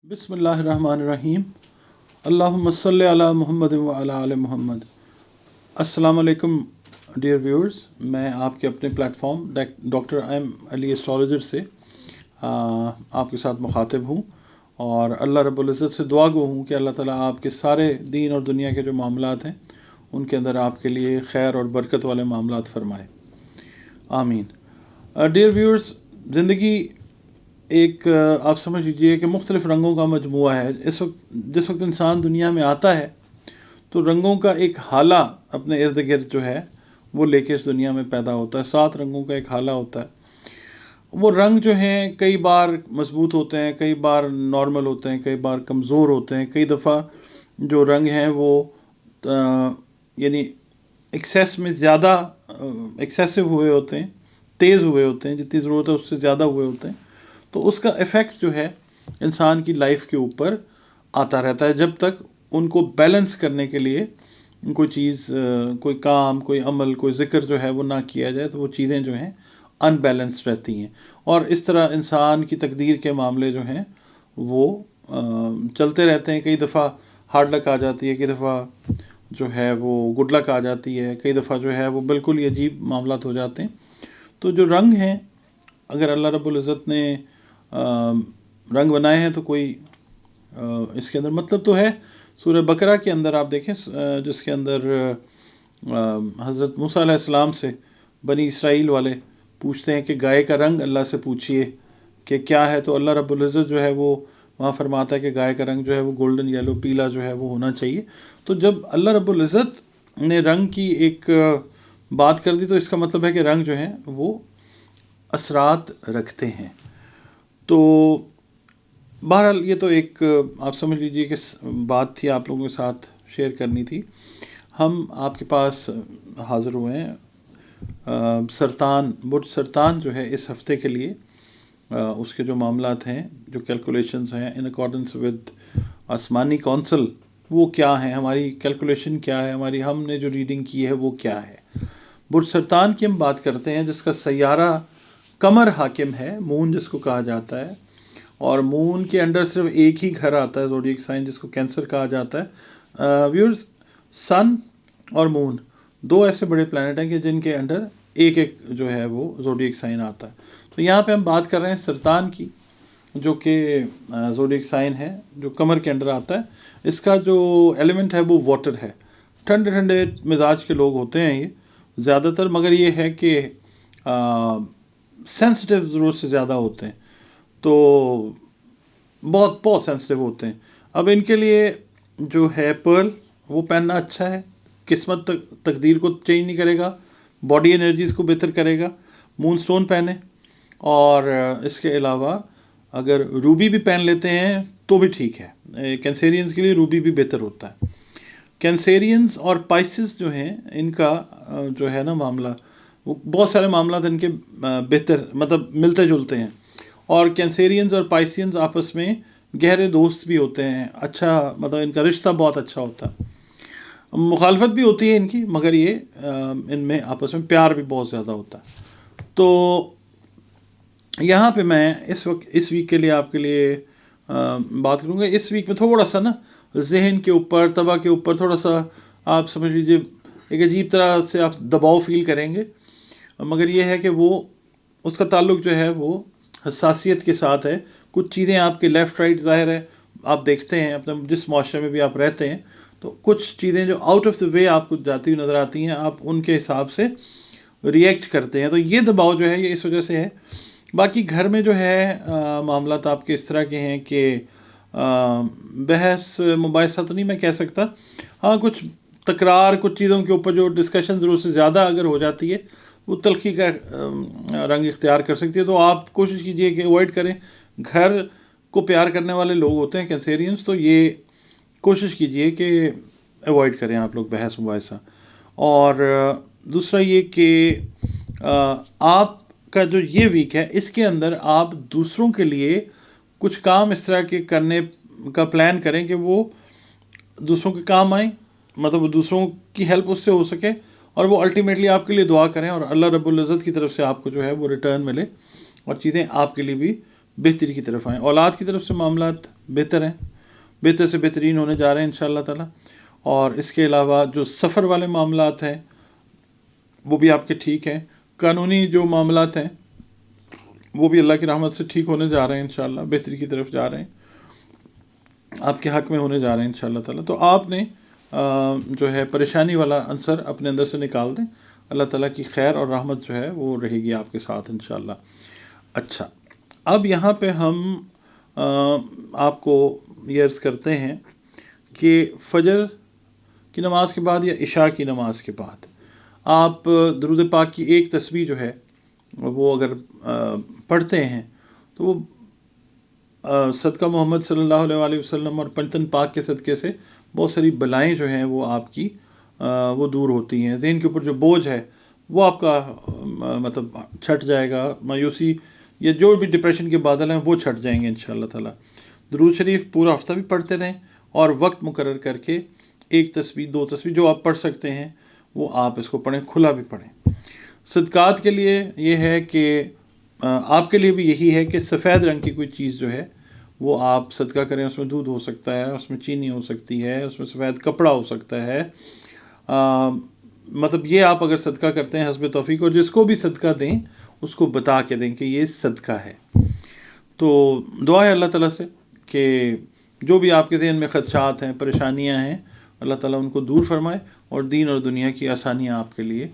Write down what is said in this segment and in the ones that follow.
بسم اللہ الرحمن الرحیم اللہم صلی علی محمد و علی آل محمد۔ السلام علیکم ڈیئر ویورز، میں آپ کے اپنے پلیٹ فارم ڈاکٹر ایم علی ایسٹرالوجر سے آپ کے ساتھ مخاطب ہوں، اور اللہ رب العزت سے دعا گو ہوں کہ اللہ تعالیٰ آپ کے سارے دین اور دنیا کے جو معاملات ہیں ان کے اندر آپ کے لیے خیر اور برکت والے معاملات فرمائے، آمین۔ ڈیئر ویورز، زندگی ایک آپ سمجھ لیجیے کہ مختلف رنگوں کا مجموعہ ہے۔ جس وقت انسان دنیا میں آتا ہے تو رنگوں کا ایک حالہ اپنے ارد گرد جو ہے وہ لے کے اس دنیا میں پیدا ہوتا ہے۔ 7 رنگوں کا ایک حالہ ہوتا ہے۔ وہ رنگ جو ہیں کئی بار مضبوط ہوتے ہیں، کئی بار نارمل ہوتے ہیں، کئی بار کمزور ہوتے ہیں۔ کئی دفعہ جو رنگ ہیں وہ یعنی ایکسیس میں زیادہ ایکسیسو ہوئے ہوتے ہیں، تیز ہوئے ہوتے ہیں، جتنی ضرورت ہے اس سے زیادہ ہوئے ہوتے ہیں۔ تو اس کا ایفیکٹ جو ہے انسان کی لائف کے اوپر آتا رہتا ہے جب تک ان کو بیلنس کرنے کے لیے کوئی چیز، کوئی کام، کوئی عمل، کوئی ذکر جو ہے وہ نہ کیا جائے تو وہ چیزیں جو ہیں ان بیلنسڈ رہتی ہیں، اور اس طرح انسان کی تقدیر کے معاملے جو ہیں وہ چلتے رہتے ہیں۔ کئی دفعہ ہارڈ لک آ جاتی ہے، کئی دفعہ جو ہے وہ گڈ لک آ جاتی ہے، کئی دفعہ جو ہے وہ بالکل ہی عجیب معاملات ہو جاتے ہیں۔ تو جو رنگ ہیں، اگر اللہ رب العزت نے رنگ بنائے ہیں تو کوئی اس کے اندر مطلب تو ہے۔ سورہ بقرہ کے اندر آپ دیکھیں جس کے اندر حضرت موسیٰ علیہ السلام سے بنی اسرائیل والے پوچھتے ہیں کہ گائے کا رنگ اللہ سے پوچھئے کہ کیا ہے، تو اللہ رب العزت جو ہے وہ وہاں فرماتا ہے کہ گائے کا رنگ جو ہے وہ گولڈن یلو پیلا جو ہے وہ ہونا چاہیے۔ تو جب اللہ رب العزت نے رنگ کی ایک بات کر دی تو اس کا مطلب ہے کہ رنگ جو ہیں وہ اثرات رکھتے ہیں۔ تو بہرحال یہ تو ایک آپ سمجھ لیجیے کہ بات تھی، آپ لوگوں کے ساتھ شیئر کرنی تھی۔ ہم آپ کے پاس حاضر ہوئے ہیں برج سرطان جو ہے اس ہفتے کے لیے اس کے جو معاملات ہیں، جو کیلکولیشنز ہیں ان اکارڈنس ود آسمانی کونسل، وہ کیا ہیں، ہماری کیلکولیشن کیا ہے، ہم نے جو ریڈنگ کی ہے وہ کیا ہے۔ برج سرطان کی ہم بات کرتے ہیں جس کا سیارہ قمر حاکم ہے، مون جس کو کہا جاتا ہے، اور مون کے انڈر صرف ایک ہی گھر آتا ہے زوڈیک سائن جس کو کینسر کہا جاتا ہے۔ ویورز، سن اور مون 2 ایسے بڑے پلانٹ ہیں کہ جن کے انڈر ایک جو ہے وہ زوڈیک سائن آتا ہے۔ تو یہاں پہ ہم بات کر رہے ہیں سرطان کی، جو کہ زوڈیک سائن ہے جو قمر کے انڈر آتا ہے۔ اس کا جو ایلیمنٹ ہے وہ واٹر ہے۔ ٹھنڈے ٹھنڈے مزاج کے لوگ ہوتے ہیں یہ زیادہ تر، مگر یہ ہے کہ سینسٹیو ضرورت سے زیادہ ہوتے ہیں، تو بہت بہت سینسٹیو ہوتے ہیں۔ اب ان کے لیے جو ہے پرل وہ پہننا اچھا ہے، قسمت تقدیر کو چینج نہیں کرے گا، باڈی انرجیز کو بہتر کرے گا۔ مون سٹون پہنیں، اور اس کے علاوہ اگر روبی بھی پہن لیتے ہیں تو بھی ٹھیک ہے۔ کینسیرینز کے لیے روبی بھی بہتر ہوتا ہے۔ کینسیرینز اور پائسز جو ہیں ان کا جو ہے نا معاملہ، وہ بہت سارے معاملات ان کے بہتر مطلب ملتے جلتے ہیں، اور کینسیرینز اور پائسینز آپس میں گہرے دوست بھی ہوتے ہیں۔ اچھا مطلب ان کا رشتہ بہت اچھا ہوتا ہے۔ مخالفت بھی ہوتی ہے ان کی، مگر یہ ان میں آپس میں پیار بھی بہت زیادہ ہوتا ہے۔ تو یہاں پہ میں اس ویک کے لیے آپ کے لیے بات کروں گا۔ اس ویک میں تھوڑا سا نا ذہن کے اوپر، طبع کے اوپر تھوڑا سا آپ سمجھ لیجیے ایک عجیب طرح سے آپ دباؤ فیل کریں گے، مگر یہ ہے کہ وہ اس کا تعلق جو ہے وہ حساسیت کے ساتھ ہے۔ کچھ چیزیں آپ کے لیفٹ رائٹ ظاہر ہے، آپ دیکھتے ہیں اپنے جس معاشرے میں بھی آپ رہتے ہیں، تو کچھ چیزیں جو آؤٹ آف دا وے آپ کو جاتی ہوئی نظر آتی ہیں، آپ ان کے حساب سے ریئیکٹ کرتے ہیں۔ تو یہ دباؤ جو ہے یہ اس وجہ سے ہے۔ باقی گھر میں جو ہے معاملات آپ کے اس طرح کے ہیں کہ بحث مباحثہ تو نہیں میں کہہ سکتا، ہاں کچھ تکرار، کچھ چیزوں کے اوپر جو ڈسکشن ضرورت سے زیادہ اگر ہو جاتی ہے وہ تلخی کا رنگ اختیار کر سکتی ہے۔ تو آپ کوشش کیجئے کہ اوائڈ کریں۔ گھر کو پیار کرنے والے لوگ ہوتے ہیں کینسیرینز، تو یہ کوشش کیجئے کہ اوائڈ کریں آپ لوگ بحث مباحثہ۔ اور دوسرا یہ کہ آپ کا جو یہ ویک ہے اس کے اندر آپ دوسروں کے لیے کچھ کام اس طرح کے کرنے کا پلان کریں کہ وہ دوسروں کے کام آئیں، مطلب دوسروں کی ہیلپ اس سے ہو سکے، اور وہ الٹیمیٹلی آپ کے لیے دعا کریں، اور اللہ رب العزت کی طرف سے آپ کو جو ہے وہ ریٹرن ملے، اور چیزیں آپ کے لیے بھی بہتری کی طرف آئیں۔ اولاد کی طرف سے معاملات بہتر ہیں، بہتر سے بہترین ہونے جا رہے ہیں انشاءاللہ تعالی. اور اس کے علاوہ جو سفر والے معاملات ہیں وہ بھی آپ کے ٹھیک ہیں. قانونی جو معاملات ہیں وہ بھی اللہ کی رحمت سے ٹھیک ہونے جا رہے ہیں انشاءاللہ، بہتری کی طرف جا رہے ہیں، آپ کے حق میں ہونے جا رہے ہیں انشاءاللہ تعالی. تو آپ نے جو ہے پریشانی والا عنصر اپنے اندر سے نکال دیں، اللہ تعالیٰ کی خیر اور رحمت جو ہے وہ رہے گی آپ کے ساتھ انشاءاللہ. اچھا، اب یہاں پہ ہم آپ کو یہ عرض کرتے ہیں کہ فجر کی نماز کے بعد یا عشاء کی نماز کے بعد آپ درود پاک کی ایک تسبیح جو ہے وہ اگر پڑھتے ہیں تو وہ صدقہ محمد صلی اللہ علیہ وآلہ وسلم اور پنجتن پاک کے صدقے سے بہت ساری بلائیں جو ہیں وہ آپ کی وہ دور ہوتی ہیں. ذہن کے اوپر جو بوجھ ہے وہ آپ کا مطلب چھٹ جائے گا، مایوسی یا جو بھی ڈپریشن کے بادل ہیں وہ چھٹ جائیں گے انشاءاللہ تعالی. درود شریف پورا ہفتہ بھی پڑھتے رہیں اور وقت مقرر کر کے ایک تسبیح 2 تسبیح جو آپ پڑھ سکتے ہیں وہ آپ اس کو پڑھیں، کھلا بھی پڑھیں. صدقات کے لیے یہ ہے کہ آپ کے لیے بھی یہی ہے کہ سفید رنگ کی کوئی چیز جو ہے وہ آپ صدقہ کریں. اس میں دودھ ہو سکتا ہے، اس میں چینی ہو سکتی ہے، اس میں سفید کپڑا ہو سکتا ہے. مطلب یہ آپ اگر صدقہ کرتے ہیں حسب توفیق، اور جس کو بھی صدقہ دیں اس کو بتا کے دیں کہ یہ صدقہ ہے. تو دعا ہے اللہ تعالیٰ سے کہ جو بھی آپ کے ذہن میں خدشات ہیں، پریشانیاں ہیں، اللہ تعالیٰ ان کو دور فرمائے اور دین اور دنیا کی آسانیاں آپ کے لیے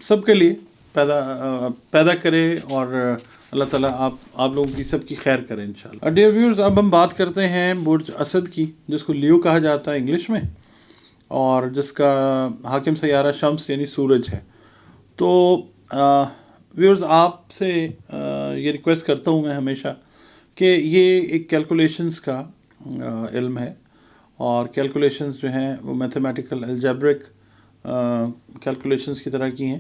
سب کے لیے پیدا کرے، اور اللہ تعالیٰ آپ لوگوں کی سب کی خیر کرے انشاءاللہ. ڈیئر ویورز، اب ہم بات کرتے ہیں برج اسد کی، جس کو لیو کہا جاتا ہے انگلش میں، اور جس کا حاکم سیارہ شمس یعنی سورج ہے. تو ویورز، آپ سے یہ ریکویسٹ کرتا ہوں میں ہمیشہ کہ یہ ایک کیلکولیشنز کا علم ہے، اور کیلکولیشنز جو ہیں وہ میتھمیٹیکل الجبرک کیلکولیشنز کی طرح کی ہیں.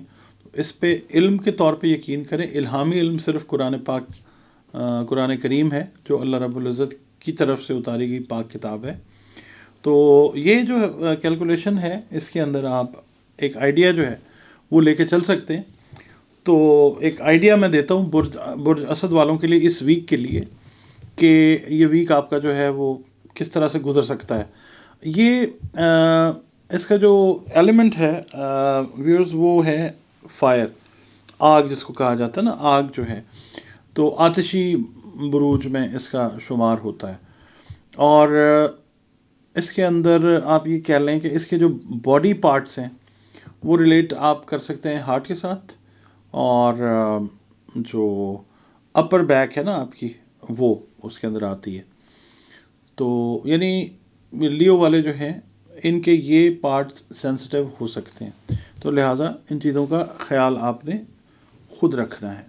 اس پہ علم کے طور پہ یقین کریں. الہامی علم صرف قرآن کریم ہے جو اللہ رب العزت کی طرف سے اتاری گئی پاک کتاب ہے. تو یہ جو کیلکولیشن ہے اس کے اندر آپ ایک آئیڈیا جو ہے وہ لے کے چل سکتے ہیں. تو ایک آئیڈیا میں دیتا ہوں برج اسد والوں کے لیے اس ویک کے لیے کہ یہ ویک آپ کا جو ہے وہ کس طرح سے گزر سکتا ہے. یہ اس کا جو ایلیمنٹ ہے ویورز وہ ہے فائر، آگ جس کو کہا جاتا ہے نا، آگ جو ہے تو آتشی بروج میں اس کا شمار ہوتا ہے. اور اس کے اندر آپ یہ کہہ لیں کہ اس کے جو باڈی پارٹس ہیں وہ ریلیٹ آپ کر سکتے ہیں ہارٹ کے ساتھ، اور جو اپر بیک ہے نا آپ کی وہ اس کے اندر آتی ہے. تو یعنی لیو والے جو ہیں ان کے یہ پارٹس سینسٹیو ہو سکتے ہیں، تو لہٰذا ان چیزوں کا خیال آپ نے خود رکھنا ہے.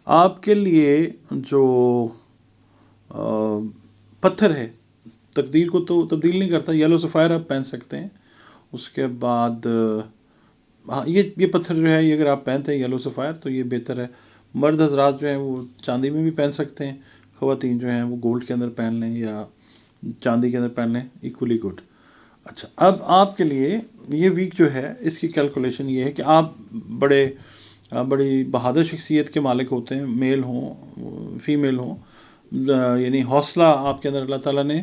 آپ کے لیے جو پتھر ہے تقدیر کو تو تبدیل نہیں کرتا، یلو سفائر آپ پہن سکتے ہیں. اس کے بعد یہ پتھر جو ہے یہ اگر آپ پہنتے ہیں یلو سفائر تو یہ بہتر ہے. مرد حضرات جو ہیں وہ چاندی میں بھی پہن سکتے ہیں، خواتین جو ہیں وہ گولڈ کے اندر پہن لیں یا چاندی کے اندر پہن لیں، ایکولی گڈ. اچھا، اب آپ کے لیے یہ ویک جو ہے اس کی کیلکولیشن یہ ہے کہ آپ بڑی بہادر شخصیت کے مالک ہوتے ہیں، میل ہوں فیمیل ہوں، یعنی حوصلہ آپ کے اندر اللہ تعالیٰ نے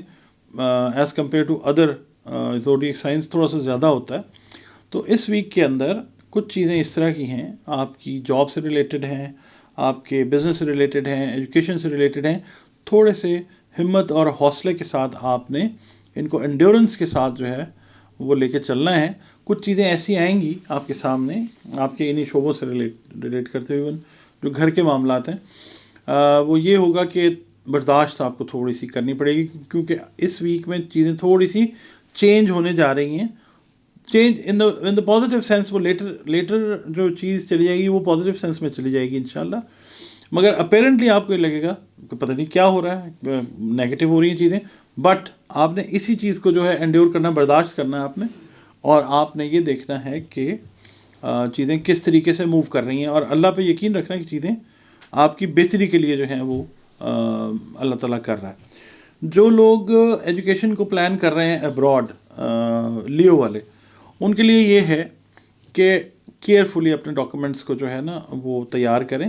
as compare to other zodiac signs تھوڑا سا زیادہ ہوتا ہے. تو اس ویک کے اندر کچھ چیزیں اس طرح کی ہیں، آپ کی جاب سے ریلیٹڈ ہیں، آپ کے بزنس سے ریلیٹڈ ہیں، ایجوکیشن سے ریلیٹڈ ہیں. تھوڑے سے ہمت اور حوصلے کے ساتھ آپ نے ان کو انڈیورنس کے ساتھ جو ہے وہ لے کے چلنا ہے. کچھ چیزیں ایسی آئیں گی آپ کے سامنے، آپ کے انہی شعبوں سے ریلیٹ کرتے ہوئے جو گھر کے معاملات ہیں، وہ یہ ہوگا کہ برداشت آپ کو تھوڑی سی کرنی پڑے گی، کیونکہ اس ویک میں چیزیں تھوڑی سی چینج ہونے جا رہی ہیں. Change in the positive sense, وہ لیٹر جو چیز چلی جائے گی وہ پازیٹیو سینس میں چلی جائے گی انشاءاللہ. مگر اپیرنٹلی آپ کو یہ لگے گا کہ پتہ نہیں کیا ہو رہا ہے، نیگیٹو ہو رہی ہیں چیزیں، بٹ آپ نے اسی چیز کو جو ہے انڈیور کرنا، برداشت کرنا ہے آپ نے، اور آپ نے یہ دیکھنا ہے کہ چیزیں کس طریقے سے موو کر رہی ہیں، اور اللہ پہ یقین رکھنا کہ چیزیں آپ کی بہتری کے لیے جو ہیں وہ اللہ تعالیٰ کر رہا ہے. جو لوگ ایجوکیشن کو پلان کر رہے ہیں ابراڈ، لیو والے، ان کے لیے یہ ہے کہ کیئرفلی اپنے ڈاکومنٹس کو جو ہے نا وہ تیار کریں.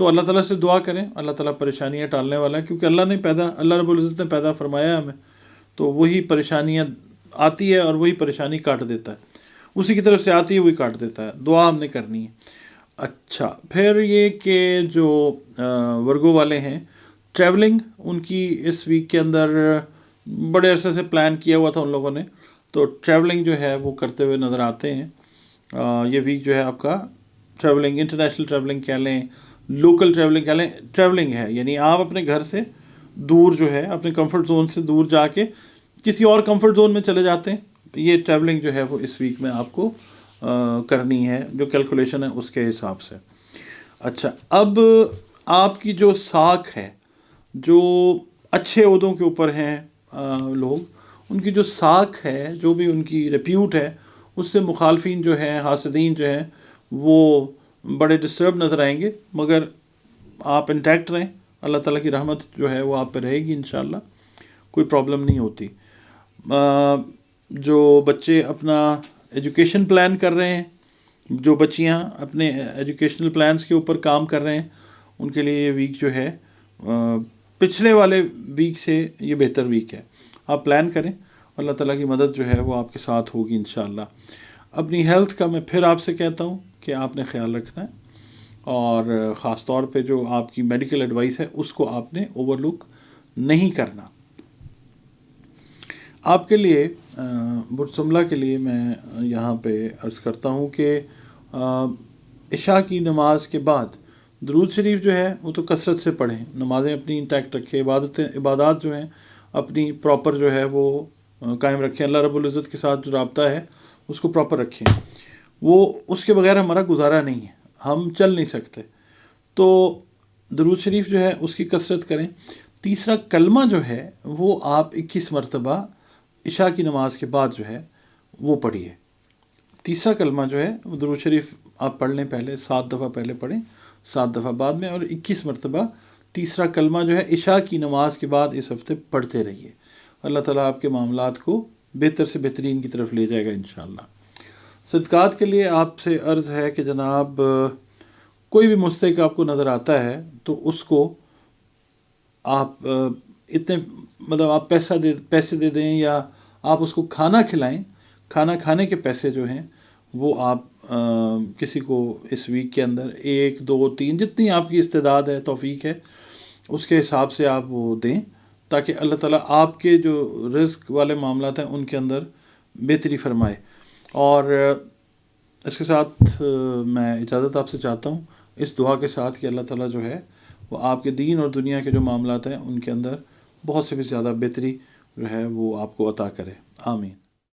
تو اللہ تعالیٰ سے دعا کریں، اللہ تعالیٰ پریشانیاں ٹالنے والا ہے، کیونکہ اللہ رب العزت نے پیدا فرمایا ہمیں، تو وہی پریشانیاں آتی ہے اور وہی پریشانی کاٹ دیتا ہے، اسی کی طرف سے آتی ہے وہی کاٹ دیتا ہے، دعا ہم نے کرنی ہے۔ اچھا، پھر یہ کہ جو ورگو والے ہیں، ٹریولنگ ان کی اس ویک کے اندر بڑے عرصے سے پلان کیا ہوا تھا ان لوگوں نے، تو ٹریولنگ جو ہے وہ کرتے ہوئے نظر آتے ہیں۔ یہ ویک جو ہے آپ کا ٹریولنگ، انٹرنیشنل ٹریولنگ کہہ لیں، لوکل ٹریولنگ کہہ لیں، ٹریولنگ ہے، یعنی آپ اپنے گھر سے دور جو ہے، اپنے کمفرٹ زون سے دور جا کے کسی اور کمفرٹ زون میں چلے جاتے ہیں، یہ ٹریولنگ جو ہے وہ اس ویک میں آپ کو کرنی ہے، جو کیلکولیشن ہے اس کے حساب سے۔ اچھا، اب آپ کی جو ساکھ ہے، جو اچھے عہدوں کے اوپر ہیں لوگ، ان کی جو ساکھ ہے، جو بھی ان کی ریپیوٹ ہے، اس سے مخالفین جو ہیں، حاسدین جو ہیں، وہ بڑے ڈسٹرب نظر آئیں گے، مگر آپ انٹیکٹ رہیں، اللہ تعالیٰ کی رحمت جو ہے وہ آپ پہ رہے گی انشاءاللہ، کوئی پرابلم نہیں ہوتی۔ جو بچے اپنا ایجوکیشن پلان کر رہے ہیں، جو بچیاں اپنے ایجوکیشنل پلانس کے اوپر کام کر رہے ہیں، ان کے لیے یہ ویک جو ہے پچھلے والے ویک سے یہ بہتر ویک ہے، آپ پلان کریں، اللہ تعالیٰ کی مدد جو ہے وہ آپ کے ساتھ ہوگی انشاءاللہ۔ اپنی ہیلتھ کا میں پھر آپ سے کہتا ہوں کہ آپ نے خیال رکھنا ہے، اور خاص طور پہ جو آپ کی میڈیکل ایڈوائس ہے اس کو آپ نے اوور لک نہیں کرنا۔ آپ کے لیے برسملہ کے لیے میں یہاں پہ عرض کرتا ہوں کہ عشاء کی نماز کے بعد درود شریف جو ہے وہ تو کثرت سے پڑھیں، نمازیں اپنی انٹیکٹ رکھیں، عبادات جو ہیں اپنی پراپر جو ہے وہ قائم رکھیں، اللہ رب العزت کے ساتھ جو رابطہ ہے اس کو پراپر رکھیں، وہ اس کے بغیر ہمارا گزارا نہیں ہے، ہم چل نہیں سکتے، تو درود شریف جو ہے اس کی کثرت کریں۔ تیسرا کلمہ جو ہے وہ آپ 21 مرتبہ عشاء کی نماز کے بعد جو ہے وہ پڑھیے، تیسرا کلمہ جو ہے وہ درود شریف آپ پڑھ لیں، پہلے 7 دفعہ پہلے پڑھیں، 7 دفعہ بعد میں، اور 21 مرتبہ تیسرا کلمہ جو ہے عشاء کی نماز کے بعد اس ہفتے پڑھتے رہیے، اللہ تعالیٰ آپ کے معاملات کو بہتر سے بہترین کی طرف لے جائے گا انشاءاللہ۔ صدقات کے لیے آپ سے عرض ہے کہ جناب کوئی بھی مستحق آپ کو نظر آتا ہے تو اس کو آپ اتنے آپ پیسے دے دیں، یا آپ اس کو کھانا کھلائیں، کھانا کھانے کے پیسے جو ہیں وہ آپ کسی کو اس ویک کے اندر 1 2 3 جتنی آپ کی استعداد ہے، توفیق ہے، اس کے حساب سے آپ وہ دیں، تاکہ اللہ تعالیٰ آپ کے جو رزق والے معاملات ہیں ان کے اندر بہتری فرمائے۔ اور اس کے ساتھ میں اجازت آپ سے چاہتا ہوں اس دعا کے ساتھ کہ اللہ تعالیٰ جو ہے وہ آپ کے دین اور دنیا کے جو معاملات ہیں ان کے اندر بہت سے بھی زیادہ بہتری جو ہے وہ آپ کو عطا کرے، آمین۔